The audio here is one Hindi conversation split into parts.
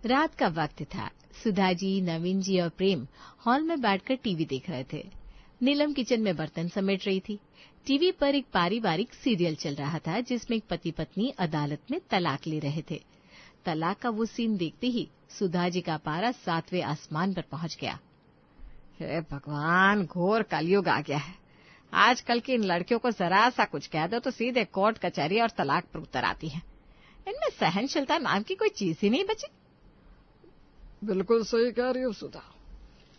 रात का वक्त था। सुधा जी, नवीन जी और प्रेम हॉल में बैठकर टीवी देख रहे थे। नीलम किचन में बर्तन समेट रही थी। टीवी पर एक पारिवारिक सीरियल चल रहा था जिसमें एक पति पत्नी अदालत में तलाक ले रहे थे। तलाक का वो सीन देखते ही सुधा जी का पारा 7वें आसमान पर पहुंच गया। हे भगवान, घोर कलयुग आ गया है। आजकल की इन लड़कियों को जरा सा कुछ कह दो तो सीधे कोर्ट कचहरी और तलाक पर उतर आती है। इनमें सहनशीलता नाम की कोई चीज ही नहीं बची। बिल्कुल सही कह रही हो सुधा।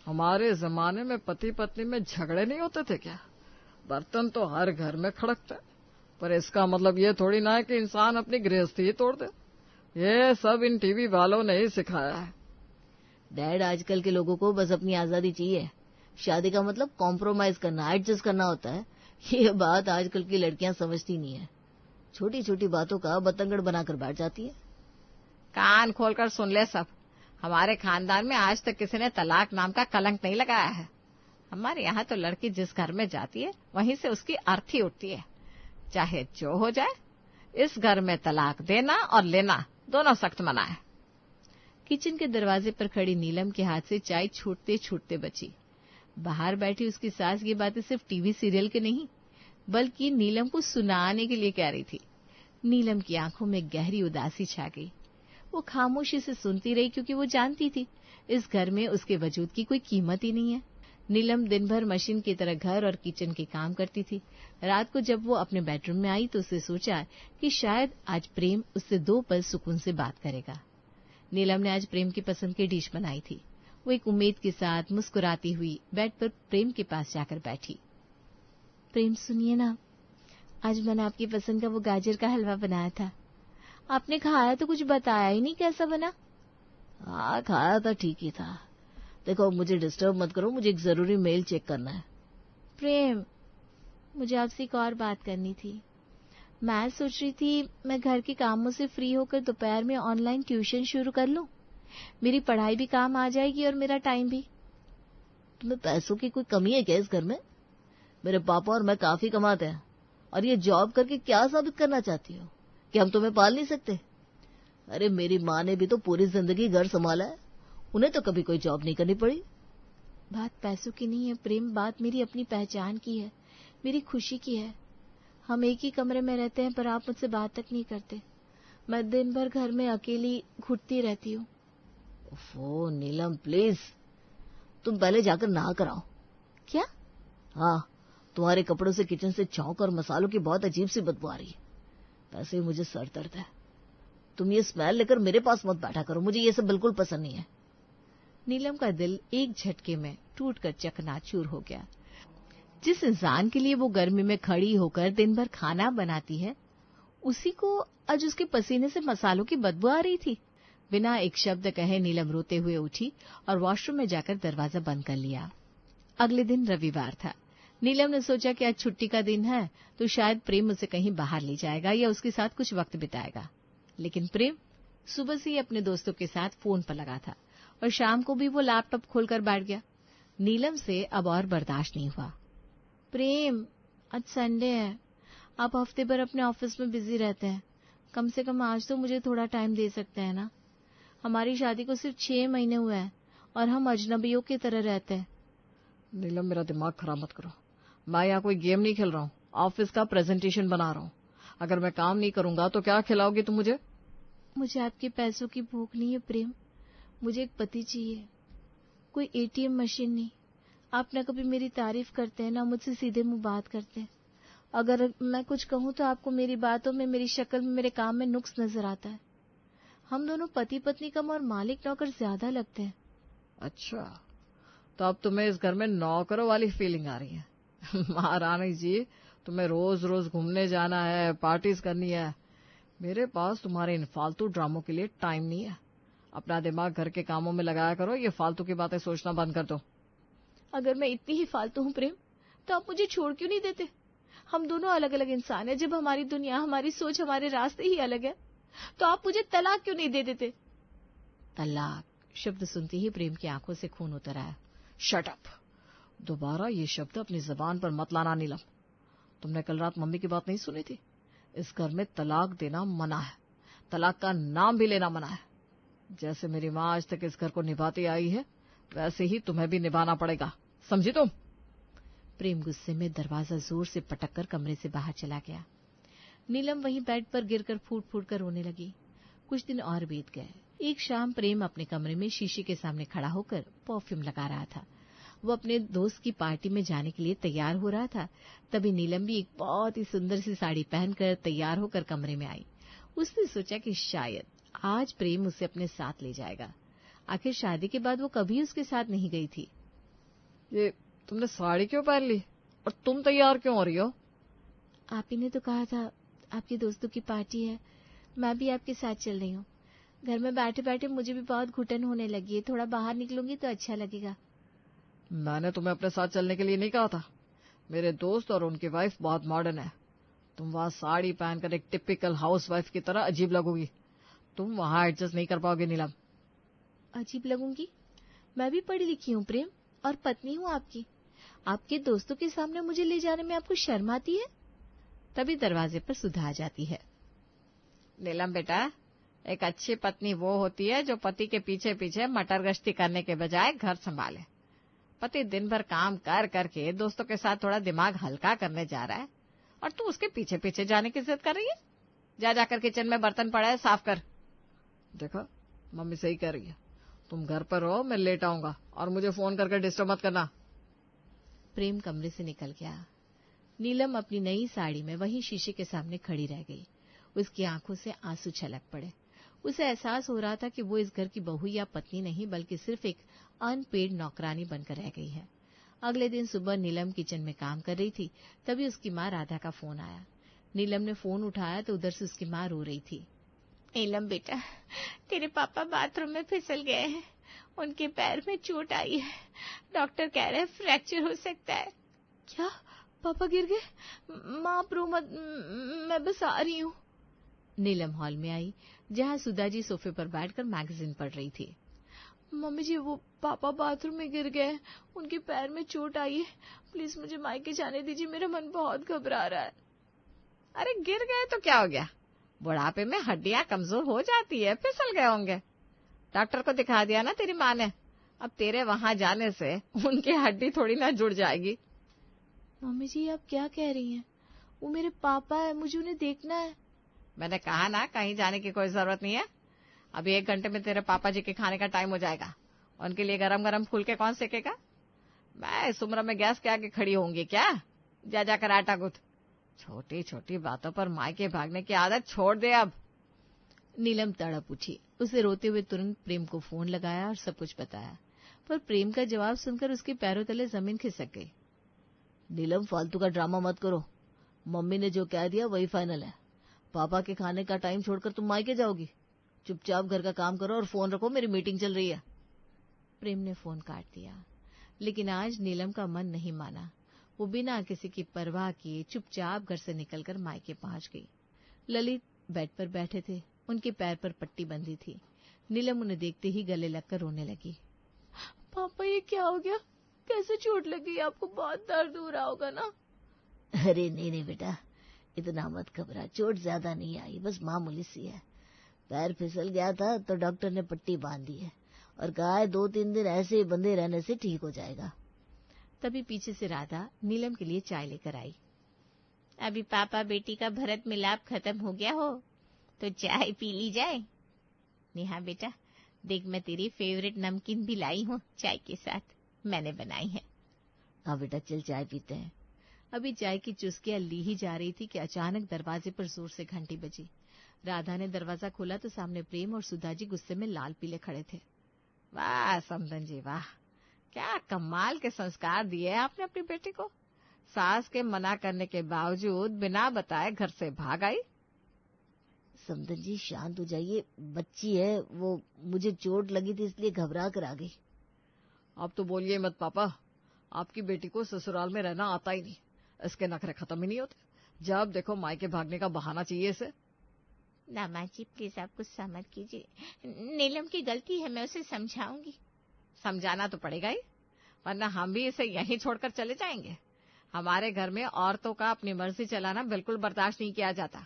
हमारे जमाने में पति पत्नी में झगड़े नहीं होते थे क्या? बर्तन तो हर घर में खड़कते, पर इसका मतलब ये थोड़ी ना है कि इंसान अपनी गृहस्थी ही तोड़ दे। ये सब इन टीवी वालों ने ही सिखाया है। डैड, आजकल के लोगों को बस अपनी आजादी चाहिए। शादी का मतलब कॉम्प्रोमाइज करना, एडजस्ट करना होता है। ये बात आजकल की लड़कियां समझती नहीं है। छोटी छोटी बातों का बतंगड़ बनाकर बैठ जाती है। कान खोलकर सुन ले सब। हमारे खानदान में आज तक किसी ने तलाक नाम का कलंक नहीं लगाया है। हमारे यहाँ तो लड़की जिस घर में जाती है वहीं से उसकी अर्थी उठती है, चाहे जो हो जाए। इस घर में तलाक देना और लेना दोनों सख्त मना है। किचन के दरवाजे पर खड़ी नीलम के हाथ से चाय छूटते छूटते बची। बाहर बैठी उसकी सास ये बातें सिर्फ टीवी सीरियल के नहीं बल्कि नीलम को सुनाने के लिए कह रही थी। नीलम की आंखों में गहरी उदासी छा गई। वो खामोशी से सुनती रही क्योंकि वो जानती थी इस घर में उसके वजूद की कोई कीमत ही नहीं है। नीलम दिन भर मशीन की तरह घर और किचन के काम करती थी। रात को जब वो अपने बेडरूम में आई तो उसने सोचा कि शायद आज प्रेम उससे 2 पल सुकून से बात करेगा। नीलम ने आज प्रेम की पसंद की डिश बनाई थी। वो एक उम्मीद के साथ मुस्कुराती हुई बेड पर प्रेम के पास जाकर बैठी। प्रेम, सुनिए ना, आज मैंने आपकी पसंद का वो गाजर का हलवा बनाया था। आपने खाया तो कुछ बताया ही नहीं कैसा बना। हाँ, खाया था, ठीक ही था। देखो, मुझे डिस्टर्ब मत करो, मुझे एक जरूरी मेल चेक करना है। प्रेम, मुझे आपसे एक और बात करनी थी। मैं सोच रही थी मैं घर के कामों से फ्री होकर दोपहर में ऑनलाइन ट्यूशन शुरू कर लूं। मेरी पढ़ाई भी काम आ जाएगी और मेरा टाइम भी। तुम्हें पैसों की कोई कमी है क्या इस घर में? मेरे पापा और मैं काफी कमाते हैं, और ये जॉब करके क्या साबित करना चाहती हो कि हम तुम्हें पाल नहीं सकते? अरे, मेरी माँ ने भी तो पूरी जिंदगी घर संभाला है, उन्हें तो कभी कोई जॉब नहीं करनी पड़ी। बात पैसों की नहीं है प्रेम, बात मेरी अपनी पहचान की है, मेरी खुशी की है। हम एक ही कमरे में रहते हैं पर आप मुझसे बात तक नहीं करते। मैं दिन भर घर में अकेली घुटती रहती हूँ। ओफो नीलम, प्लीज तुम पहले जाकर नहा कर आओ। क्या? हाँ, तुम्हारे कपड़ों से किचन से चौंक और मसालों की बहुत अजीब सी बदबू आ रही है। वैसे ही मुझे सर दर्द है। तुम ये स्मेल लेकर मेरे पास मत बैठा करो, मुझे ये सब बिल्कुल पसंद नहीं है। नीलम का दिल एक झटके में टूटकर चकनाचूर हो गया। जिस इंसान के लिए वो गर्मी में खड़ी होकर दिन भर खाना बनाती है, उसी को आज उसके पसीने से मसालों की बदबू आ रही थी। बिना एक शब्द कहे नीलम रोते हुए उठी और वॉशरूम में जाकर दरवाजा बंद कर लिया। अगले दिन रविवार था। नीलम ने सोचा कि आज छुट्टी का दिन है तो शायद प्रेम उसे कहीं बाहर ले जाएगा या उसके साथ कुछ वक्त बिताएगा। लेकिन प्रेम सुबह से ही अपने दोस्तों के साथ फोन पर लगा था और शाम को भी वो लैपटॉप खोलकर बैठ गया। नीलम से अब और बर्दाश्त नहीं हुआ। प्रेम, आज संडे है, आप हफ्ते भर अपने ऑफिस में बिजी रहते हैं, कम से कम आज तो मुझे थोड़ा टाइम दे सकते हैं ना। हमारी शादी को सिर्फ 6 महीने हुए हैं और हम अजनबियों की तरह रहते हैं। नीलम, मेरा दिमाग खराब मत करो। मैं यहाँ कोई गेम नहीं खेल रहा हूँ, ऑफिस का प्रेजेंटेशन बना रहा हूँ। अगर मैं काम नहीं करूंगा तो क्या खिलाओगी तुम मुझे? मुझे आपके पैसों की भूख नहीं है प्रेम, मुझे एक पति चाहिए, कोई एटीएम मशीन नहीं। आप न कभी मेरी तारीफ करते हैं, ना मुझसे सीधे मुंह बात करते हैं। अगर मैं कुछ कहूँ तो आपको मेरी बातों में, मेरी शक्ल में, मेरे काम में नुक्स नजर आता है। हम दोनों पति पत्नी कम और मालिक नौकर ज्यादा लगते हैं। अच्छा, तो अब तुम्हें इस घर में नौकरों वाली फीलिंग आ रही है। महारानी जी, तुम्हें रोज रोज घूमने जाना है, पार्टीज करनी है। मेरे पास तुम्हारे इन फालतू ड्रामों के लिए टाइम नहीं है। अपना दिमाग घर के कामों में लगाया करो, ये फालतू की बातें सोचना बंद कर दो। अगर मैं इतनी ही फालतू हूँ प्रेम, तो आप मुझे छोड़ क्यों नहीं देते? हम दोनों अलग अलग इंसान हैं। जब हमारी दुनिया, हमारी सोच, हमारे रास्ते ही अलग है, तो आप मुझे तलाक क्यों नहीं दे देते? तलाक शब्द सुनते ही प्रेम की आंखों से खून उतर आया। Shut up! दोबारा ये शब्द अपनी जबान पर मत लाना नीलम। तुमने कल रात मम्मी की बात नहीं सुनी थी? इस घर में तलाक देना मना है, तलाक का नाम भी लेना मना है। जैसे मेरी माँ आज तक इस घर को निभाती आई है, वैसे ही तुम्हें भी निभाना पड़ेगा, समझी तुम? प्रेम गुस्से में दरवाजा जोर से पटककर कमरे से बाहर चला गया। नीलम वहीं बेड पर गिरकर फूट फूट कर रोने लगी। कुछ दिन और बीत गए। एक शाम प्रेम अपने कमरे में शीशे के सामने खड़ा होकर परफ्यूम लगा रहा था। वो अपने दोस्त की पार्टी में जाने के लिए तैयार हो रहा था। तभी नीलम भी एक बहुत ही सुंदर सी साड़ी पहनकर तैयार होकर कमरे में आई। उसने सोचा कि शायद आज प्रेम उसे अपने साथ ले जाएगा। आखिर शादी के बाद वो कभी उसके साथ नहीं गई थी। ये तुमने साड़ी क्यों पहन ली और तुम तैयार क्यों हो रही हो? आप ही ने तो कहा था आपके दोस्तों की पार्टी है, मैं भी आपके साथ चल रही हूँ। घर में बैठे बैठे मुझे भी बहुत घुटन होने लगी है, थोड़ा बाहर निकलूंगी तो अच्छा लगेगा। मैंने तुम्हें अपने साथ चलने के लिए नहीं कहा था। मेरे दोस्त और उनकी वाइफ बहुत मॉडर्न है। तुम वहां साड़ी पहनकर एक टिपिकल हाउस वाइफ की तरह अजीब लगोगी। तुम वहां एडजस्ट नहीं कर पाओगे नीलम। अजीब लगूंगी? मैं भी पढ़ी लिखी हूँ प्रेम, और पत्नी हूँ आपकी। आपके दोस्तों के सामने मुझे ले जाने में आपको शर्म आती है? तभी दरवाजे पर सुधा आ जाती है। नीलम बेटा, एक अच्छी पत्नी वो होती है जो पति के पीछे पीछे मटर गश्ती करने के बजाय घर संभाले। पति दिन भर काम कर करके दोस्तों के साथ थोड़ा दिमाग हल्का करने जा रहा है और तू उसके पीछे पीछे जाने की जिद कर रही है। जा जाकर किचन में बर्तन पड़ा है, साफ कर। देखो, मम्मी सही कह रही है। तुम घर पर रहो, मैं लेट आऊंगा और मुझे फोन करके डिस्टर्ब मत करना। प्रेम कमरे से निकल गया। नीलम अपनी नई साड़ी में वहीं शीशे के सामने खड़ी रह गई। उसकी आंखों से आंसू छलक पड़े। उसे एहसास हो रहा था कि वो इस घर की बहू या पत्नी नहीं, बल्कि सिर्फ एक अनपेड नौकरानी बनकर रह गई है। अगले दिन सुबह नीलम किचन में काम कर रही थी, तभी उसकी माँ राधा का फोन आया। नीलम ने फोन उठाया तो उधर से उसकी माँ रो रही थी। नीलम बेटा, तेरे पापा बाथरूम में फिसल गए हैं, उनके पैर में चोट आई है। डॉक्टर कह रहे हैं फ्रैक्चर हो सकता है। क्या? पापा गिर गए? माँ रो मत, मैं बस आ रही हूँ। नीलम हॉल में आई, जहाँ सुधा जी सोफे पर बैठकर मैगजीन पढ़ रही थी। मम्मी जी, वो पापा बाथरूम में गिर गए, उनके पैर में चोट आई है, प्लीज मुझे मायके जाने दीजिए, मेरा मन बहुत घबरा रहा है। अरे गिर गए तो क्या हो गया? बुढ़ापे में हड्डियां कमजोर हो जाती है, फिसल गए होंगे। डॉक्टर को दिखा दिया ना तेरी माँ ने। अब तेरे वहां जाने से उनकी हड्डी थोड़ी ना जुड़ जाएगी। मम्मी जी, आप क्या कह रही हैं? वो मेरे पापा है, मुझे उन्हें देखना है। मैंने कहा ना, कहीं जाने की कोई जरूरत नहीं है। अभी 1 घंटे में तेरे पापा जी के खाने का टाइम हो जाएगा। उनके लिए गरम गरम फुलके कौन सेकेगा? मैं इस उम्र में गैस के आगे खड़ी होंगी क्या? जा जाकर आटा गूंथ। छोटी छोटी बातों पर मायके भागने की आदत छोड़ दे अब। नीलम तड़प उठी। उसे रोते हुए तुरंत प्रेम को फोन लगाया और सब कुछ बताया, पर प्रेम का जवाब सुनकर उसके पैरों तले जमीन खिसक गई। नीलम, फालतू का ड्रामा मत करो। मम्मी ने जो कह दिया वही फाइनल है। पापा के खाने का टाइम छोड़कर तुम मायके जाओगी? चुपचाप घर का काम करो और फोन रखो, मेरी मीटिंग चल रही है। प्रेम ने फोन काट दिया। लेकिन आज नीलम का मन नहीं माना। वो बिना किसी की परवाह किए चुपचाप घर से निकलकर मायके पहुंच गई। ललित बेड पर बैठे थे, उनके पैर पर पट्टी बंधी थी। नीलम उन्हें देखते ही गले लगकर रोने लगी। पापा, ये क्या हो गया? कैसे चोट लगी? आपको बहुत दर्द हो रहा होगा ना? अरे नहीं बेटा, इतना मत घबरा, चोट ज्यादा नहीं आई, बस मामूली सी है। पैर फिसल गया था तो डॉक्टर ने पट्टी बांध दी है और कहा है 2-3 दिन ऐसे ही बंधे रहने से ठीक हो जाएगा। तभी पीछे से राधा नीलम के लिए चाय लेकर आई। अभी पापा बेटी का भरत मिलाप खत्म हो गया हो तो चाय पी ली जाए। नेहा बेटा, देख मैं तेरी फेवरेट नमकीन भी लाई हूँ, चाय के साथ मैंने बनाई है। हाँ बेटा, चल चाय पीते हैं। अभी चाय की चुस्कियां ली ही जा रही थी कि अचानक दरवाजे पर जोर से घंटी बजी। राधा ने दरवाजा खोला तो सामने प्रेम और सुधा जी गुस्से में लाल पीले खड़े थे। वाह समदन जी, वाह, क्या कमाल के संस्कार दिए आपने अपनी बेटी को। सास के मना करने के बावजूद बिना बताए घर से भाग आई। समदन जी, शांत हो जाइए, बच्ची है वो, मुझे चोट लगी थी इसलिए घबरा कर आ गई। आप तो बोलिए मत पापा, आपकी बेटी को ससुराल में रहना आता ही नहीं। इसके नखरे खत्म ही नहीं होते। जब देखो मायके भागने का बहाना चाहिए इसे। दामा जी प्लीज आप कुछ समझ कीजिए, नीलम की गलती है, मैं उसे समझाऊंगी। समझाना तो पड़ेगा ही, वरना हम भी इसे यहीं छोड़कर चले जाएंगे। हमारे घर में औरतों का अपनी मर्जी चलाना बिल्कुल बर्दाश्त नहीं किया जाता।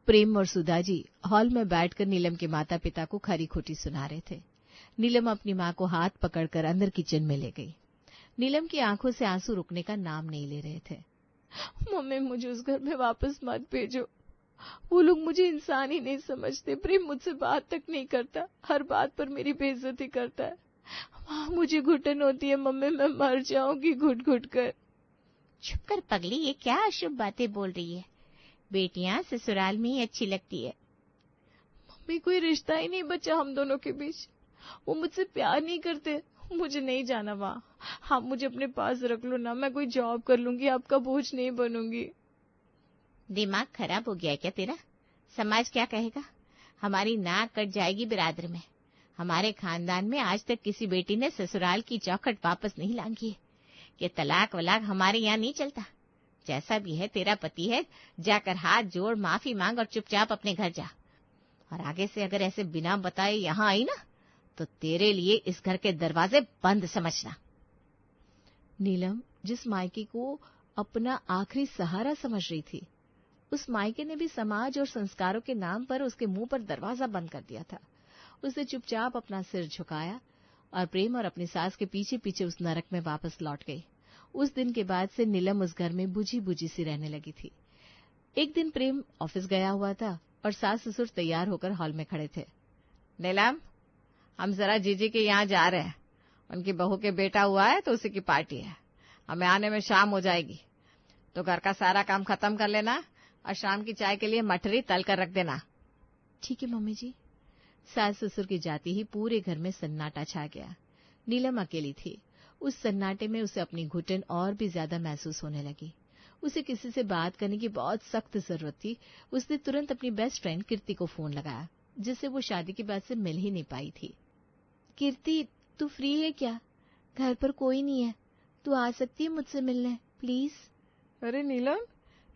प्रेम और सुधा जी हॉल में बैठकर नीलम के माता पिता को खरी खोटी सुना रहे थे। नीलम अपनी माँ को हाथ पकड़कर अंदर किचन में ले गई। नीलम की आंखों से आंसू रुकने का नाम नहीं ले रहे थे। मम्मी, मुझे उस घर में वापस मत भेजो। वो लोग मुझे इंसान ही नहीं समझते। प्रेम मुझसे बात तक नहीं करता, हर बात पर मेरी बेइज्जती करता है। वहां मुझे घुटन होती है मम्मी, मैं मर जाऊंगी घुट घुट कर। चुप कर पगली, ये क्या अशुभ बातें बोल रही है। बेटियां ससुराल में ही अच्छी लगती है। मम्मी, कोई रिश्ता ही नहीं बचा हम दोनों के बीच। वो मुझसे प्यार नहीं करते। मुझे नहीं जाना वहां। आप मुझे अपने पास रख लो ना, मैं कोई जॉब कर लूंगी, आपका बोझ नहीं बनूंगी। दिमाग खराब हो गया है क्या तेरा? समाज क्या कहेगा? हमारी नाक कट जाएगी बिरादर में। हमारे खानदान में आज तक किसी बेटी ने ससुराल की चौखट वापस नहीं लांघी है। ये तलाक वलाक हमारे यहाँ नहीं चलता। जैसा भी है तेरा पति है, जाकर हाथ जोड़ माफी मांग और चुपचाप अपने घर जा। और आगे से अगर ऐसे बिना बताए यहाँ आई ना, तो तेरे लिए इस घर के दरवाजे बंद समझना। नीलम जिस मायके को अपना आखिरी सहारा समझ रही थी, उस मायके ने भी समाज और संस्कारों के नाम पर उसके मुंह पर दरवाजा बंद कर दिया था। उसने चुपचाप अपना सिर झुकाया और प्रेम और अपनी सास के पीछे पीछे उस नरक में वापस लौट गई। उस दिन के बाद से नीलम उस घर में बुझी बुझी सी रहने लगी थी। एक दिन प्रेम ऑफिस गया हुआ था और सास ससुर तैयार होकर हॉल में खड़े थे। नीलम, हम जरा जीजी के यहाँ जा रहे हैं। उनकी बहू के बेटा हुआ है तो उसी की पार्टी है। हमें आने में शाम हो जाएगी, तो घर का सारा काम खत्म कर लेना और शाम की चाय के लिए मठरी तल कर रख देना। ठीक है मम्मी जी। सास ससुर की जाती ही पूरे घर में सन्नाटा छा गया। नीलम अकेली थी। उस सन्नाटे में उसे अपनी घुटन और भी ज्यादा महसूस होने लगी। उसे किसी से बात करने की बहुत सख्त जरूरत थी। उसने तुरंत अपनी बेस्ट फ्रेंड कीर्ति को फोन लगाया, जिससे वो शादी के बाद से मिल ही नहीं पाई थी। कीर्ति, तू फ्री है क्या? घर पर कोई नहीं है, तू आ सकती है मुझसे मिलने प्लीज? अरे नीलम,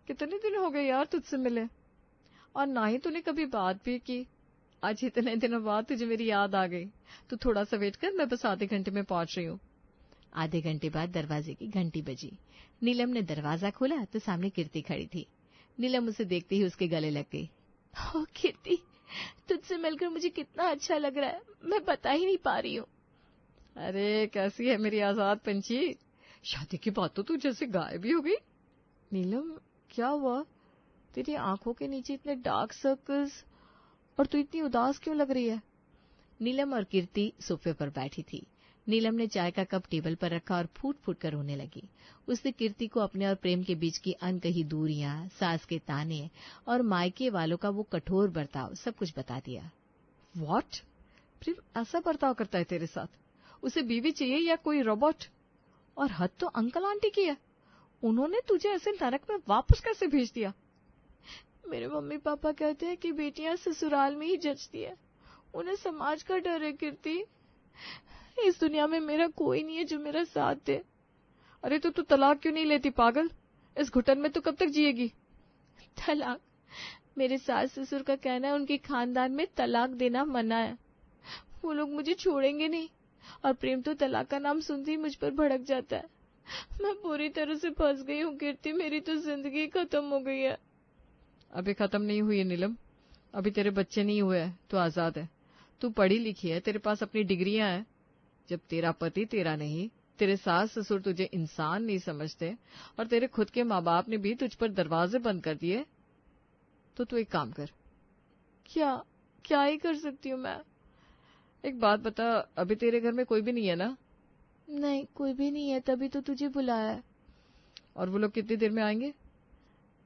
कितने दिन हो गए यार तुझसे मिले, और ना ही तूने कभी बात भी की। आज इतने दिनों बाद तुझे मेरी याद आ गई। तू थोड़ा सा वेट कर, मैं बस आधे घंटे में पहुंच रही हूँ। आधे घंटे बाद दरवाजे की घंटी बजी। नीलम ने दरवाजा खोला तो सामने कीर्ति खड़ी थी। नीलम उसे देखते ही उसके गले लग गई। ओह कीर्ति, तुझसे मिलकर मुझे कितना अच्छा लग रहा है, मैं बता ही नहीं पा रही हूँ। अरे कैसी है मेरी आजाद पंछी? शादी के बाद तो तू जैसे गायब ही हो गई। नीलम, क्या हुआ? तेरी आंखों के नीचे इतने डार्क सर्कल्स, और तू इतनी उदास क्यों लग रही है? नीलम और कीर्ति सोफे पर बैठी थी। नीलम ने चाय का कप टेबल पर रखा और फूट फूट कर रोने लगी। उसने कीर्ति को अपने और प्रेम के बीच की अनकही दूरियां, सास के ताने और मायके वालों का वो कठोर बर्ताव सब कुछ बता दिया। व्हाट? प्रेम ऐसा बर्ताव करता है तेरे साथ? उसे बीवी चाहिए या कोई रोबोट? और हद तो अंकल आंटी की है, उन्होंने तुझे ऐसे नरक में वापस कैसे भेज दिया? मेरे मम्मी पापा कहते हैं कि बेटियां ससुराल में ही जचती है, उन्हें समाज का डर है। कीर्ति, इस दुनिया में मेरा कोई नहीं है जो मेरा साथ दे। अरे तो तू तलाक क्यों नहीं लेती पागल? इस घुटन में तू कब तक जिएगी? तलाक? मेरे सास ससुर का कहना है उनके खानदान में तलाक देना मना है, वो लोग मुझे छोड़ेंगे नहीं। और प्रेम तो तलाक का नाम सुनते ही मुझ पर भड़क जाता है। मैं पूरी तरह से फंस गई हूँ कीर्ति, मेरी तो जिंदगी खत्म हो गई है। अभी खत्म नहीं हुई है नीलम, अभी तेरे बच्चे नहीं हुए हैं, तू आजाद है, तू पढ़ी लिखी है, तेरे पास अपनी डिग्रियां हैं। जब तेरा पति तेरा नहीं, तेरे सास ससुर तुझे इंसान नहीं समझते और तेरे खुद के माँ बाप ने भी तुझ पर दरवाजे बंद कर दिए, तो तू एक काम कर। क्या ही कर सकती हूँ मैं? एक बात बता, अभी तेरे घर में कोई भी नहीं है ना? नहीं, कोई भी नहीं है, तभी तो तुझे बुलाया है। और वो लोग कितनी देर में आएंगे?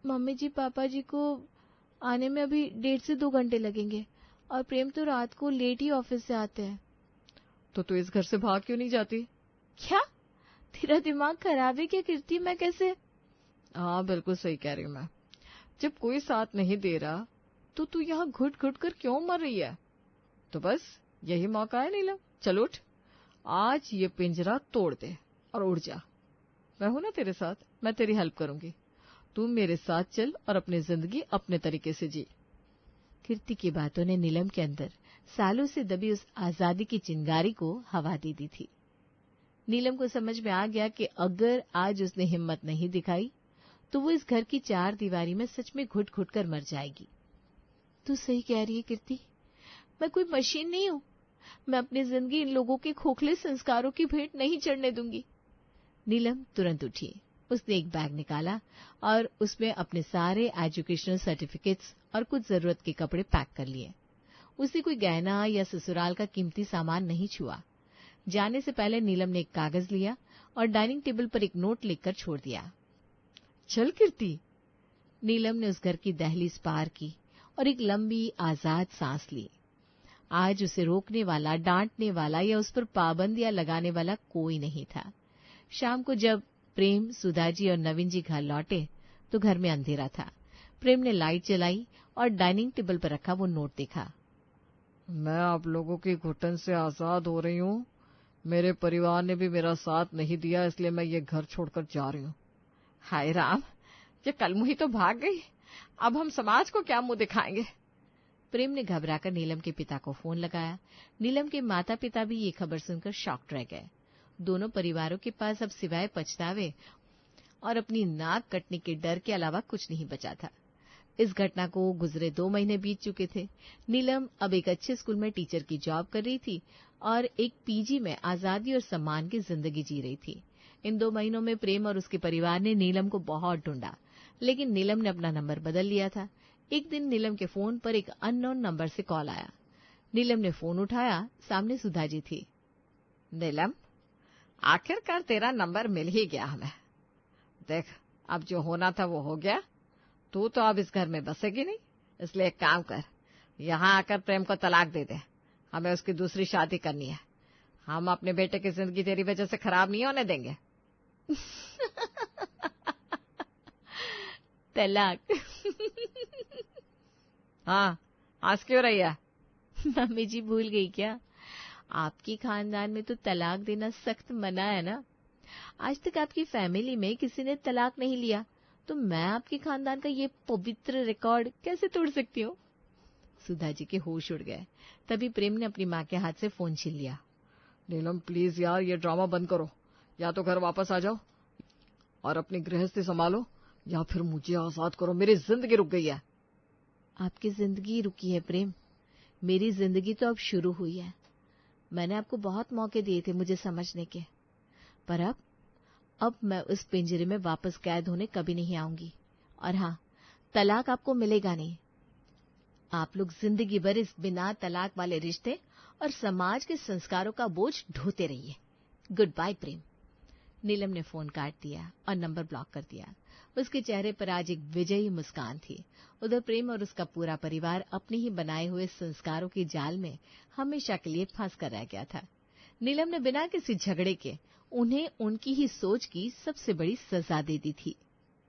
मम्मी जी पापा जी को आने में अभी 1.5 से 2 घंटे लगेंगे, और प्रेम तो रात को लेट ही ऑफिस से आते हैं। तो तू इस घर से भाग क्यों नहीं जाती? क्या तेरा दिमाग खराब है क्या कीर्ति? मैं कैसे? हाँ बिल्कुल सही कह रही हूँ मैं। जब कोई साथ नहीं दे रहा तो तू यहाँ घुट घुट कर क्यों मर रही है? तो बस यही मौका है नीलम, चल उठ, आज ये पिंजरा तोड़ दे और उड़ जा। मैं हूं ना तेरे साथ, मैं तेरी हेल्प करूंगी। तू मेरे साथ चल और अपनी जिंदगी अपने तरीके से जी। कीर्ति की बातों ने नीलम के अंदर सालों से दबी उस आजादी की चिंगारी को हवा दे दी थी। नीलम को समझ में आ गया कि अगर आज उसने हिम्मत नहीं दिखाई तो वो इस घर की 4 दीवारी में सच में घुट घुट कर मर जाएगी। तू सही कह रही है कीर्ति, मैं कोई मशीन नहीं हूं। मैं अपनी जिंदगी इन लोगों के खोखले संस्कारों की भेंट नहीं चढ़ने दूंगी। नीलम तुरंत उठी। उसने एक बैग निकाला और उसमें अपने सारे एजुकेशनल सर्टिफिकेट्स और कुछ जरूरत के कपड़े पैक कर लिए। उसने कोई गहना या ससुराल का कीमती सामान नहीं छुआ। जाने से पहले नीलम ने एक कागज लिया और डाइनिंग टेबल पर एक नोट लिखकर छोड़ दिया। चल कीर्ति। नीलम ने उस घर की दहलीज पार की और एक लंबी आजाद सांस ली। आज उसे रोकने वाला, डांटने वाला या उस पर पाबंदियां लगाने वाला कोई नहीं था। शाम को जब प्रेम, सुधाजी और नवीन जी घर लौटे तो घर में अंधेरा था। प्रेम ने लाइट जलाई और डाइनिंग टेबल पर रखा वो नोट देखा। मैं आप लोगों की घुटन से आजाद हो रही हूँ। मेरे परिवार ने भी मेरा साथ नहीं दिया, इसलिए मैं ये घर छोड़कर जा रही हूँ। हाय राम, ये कलमुही तो भाग गई। अब हम समाज को क्या मुंह दिखाएंगे? प्रेम ने घबराकर नीलम के पिता को फोन लगाया। नीलम के माता पिता भी ये खबर सुनकर शॉक्ड रह गए। दोनों परिवारों के पास अब सिवाय पछतावे और अपनी नाक कटने के डर के अलावा कुछ नहीं बचा था। इस घटना को गुजरे 2 महीने बीत चुके थे। नीलम अब एक अच्छे स्कूल में टीचर की जॉब कर रही थी और एक पीजी में आजादी और सम्मान की जिंदगी जी रही थी। इन 2 महीनों में प्रेम और उसके परिवार ने नीलम को बहुत ढूंढा, लेकिन नीलम ने अपना नंबर बदल लिया था। एक दिन नीलम के फोन पर एक अननोन नंबर से कॉल आया। नीलम ने फोन उठाया। सामने सुधाजी थी। नीलम, आखिरकार तेरा नंबर मिल ही गया हमें। देख, अब जो होना था वो हो गया। तू तो अब इस घर में बसेगी नहीं, इसलिए एक काम कर, यहाँ आकर प्रेम को तलाक दे दे। हमें उसकी दूसरी शादी करनी है। हम अपने बेटे की जिंदगी तेरी वजह से खराब नहीं होने देंगे। तलाक? हाँ, हंस क्यों रही है? मम्मी जी भूल गई क्या? आपके खानदान में तो तलाक देना सख्त मना है ना। आज तक आपकी फैमिली में किसी ने तलाक नहीं लिया, तो मैं आपके खानदान का ये पवित्र रिकॉर्ड कैसे तोड़ सकती हूँ? सुधा जी के होश उड़ गए। तभी प्रेम ने अपनी माँ के हाथ से फोन छीन लिया। नीलम प्लीज यार, ये ड्रामा बंद करो। या तो घर वापस आ जाओ और अपनी गृहस्थी संभालो, या फिर मुझे आजाद करो। मेरी जिंदगी रुक गई है। आपकी जिंदगी रुकी है प्रेम, मेरी जिंदगी तो अब शुरू हुई है। मैंने आपको बहुत मौके दिए थे मुझे समझने के, पर अब मैं उस पिंजरे में वापस कैद होने कभी नहीं आऊंगी। और हाँ, तलाक आपको मिलेगा नहीं। आप लोग जिंदगी भर इस बिना तलाक वाले रिश्ते और समाज के संस्कारों का बोझ ढोते रहिए। गुड बाय प्रेम। नीलम ने फोन काट दिया और नंबर ब्लॉक कर दिया। उसके चेहरे पर आज एक विजयी मुस्कान थी। उधर प्रेम और उसका पूरा परिवार अपने ही बनाए हुए संस्कारों के जाल में हमेशा के लिए फंस कर रह गया था। नीलम ने बिना किसी झगड़े के उन्हें उनकी ही सोच की सबसे बड़ी सजा दे दी थी।